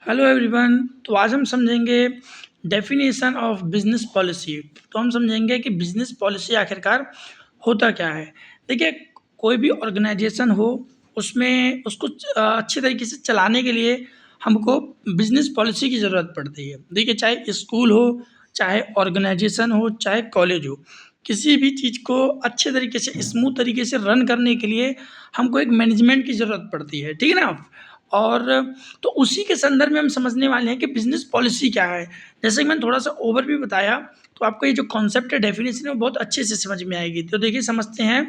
Hello everyone. तो आज हम समझेंगे डेफिनेशन ऑफ बिजनेस पॉलिसी। तो हम समझेंगे कि बिजनेस पॉलिसी आखिरकार होता क्या है। देखिए, कोई भी ऑर्गेनाइजेशन हो उसमें उसको अच्छे तरीके से चलाने के लिए हमको बिजनेस पॉलिसी की ज़रूरत पड़ती है। देखिए, चाहे स्कूल हो, चाहे ऑर्गेनाइजेशन हो, चाहे कॉलेज हो, किसी भी चीज़ को अच्छे तरीके से स्मूथ तरीके से रन करने के लिए हमको एक मैनेजमेंट की ज़रूरत पड़ती है। ठीक है ना। और तो उसी के संदर्भ में हम समझने वाले हैं कि बिजनेस पॉलिसी क्या है। जैसे कि मैंने थोड़ा-सा ओवरव्यू बताया, तो आपको ये जो कॉन्सेप्ट है, डेफिनेशन है, वो बहुत अच्छे से समझ में आएगी। तो देखिए, समझते हैं।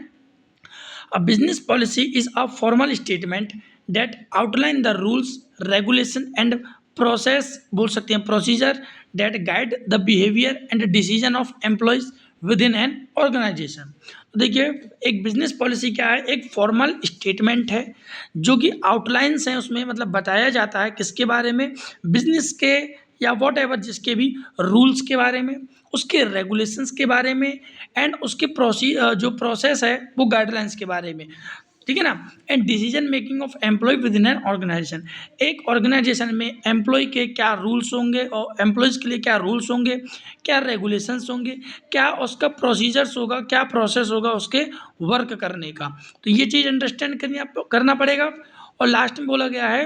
A business policy is a formal statement that outline the rules, regulation and process, बोल सकते हैं procedure, that guide the behaviour and decision of employees within an organisation. तो देखिए, एक बिजनेस पॉलिसी क्या है? एक फॉर्मल स्टेटमेंट है जो कि आउटलाइंस हैं, उसमें मतलब बताया जाता है किसके बारे में, बिजनेस के या वॉट एवर जिसके भी रूल्स के बारे में, उसके रेगुलेशंस के बारे में, एंड उसके जो प्रोसेस है वो गाइडलाइंस के बारे में। ठीक है ना। And decision making of employ within an organisation, एक ऑर्गेनाइजेशन में एम्प्लॉय के क्या रूल्स होंगे और एम्प्लॉयज़ के लिए क्या रूल्स होंगे, क्या रेगुलेशंस होंगे, क्या उसका प्रोसीजर्स होगा, क्या प्रोसेस होगा उसके वर्क करने का। तो ये चीज़ अंडरस्टैंड करना पड़ेगा। और लास्ट में बोला गया है,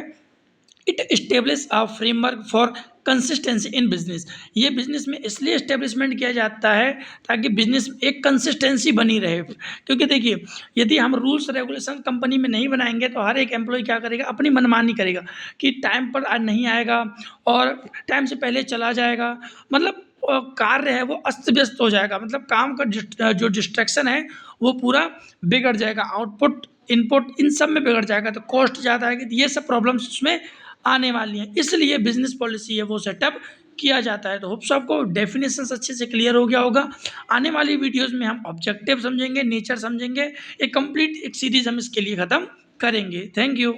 it establish a framework for consistency in business. ये बिजनेस में इसलिए एस्टेब्लिशमेंट किया जाता है ताकि बिजनेस में एक कंसिस्टेंसी बनी रहे। क्योंकि देखिए, यदि हम रूल्स रेगुलेशन कंपनी में नहीं बनाएंगे तो हर एक एम्प्लॉय क्या करेगा, अपनी मनमानी करेगा कि टाइम पर आज नहीं आएगा और टाइम से पहले चला जाएगा। मतलब कार्य है वो अस्त व्यस्त हो जाएगा, मतलब काम का जो डिस्ट्रैक्शन है वो पूरा बिगड़ जाएगा, आउटपुट इनपुट इन सब में बिगड़ जाएगा, तो कॉस्ट ज़्यादा आएगी। तो ये सब प्रॉब्लम्स उसमें आने वाली हैं, इसलिए बिजनेस पॉलिसी है वो सेटअप किया जाता है। तो होप्स आपको डेफिनेशंस अच्छे से क्लियर हो गया होगा। आने वाली वीडियोस में हम ऑब्जेक्टिव समझेंगे, नेचर समझेंगे, एक कंप्लीट एक सीरीज हम इसके लिए ख़त्म करेंगे। Thank you.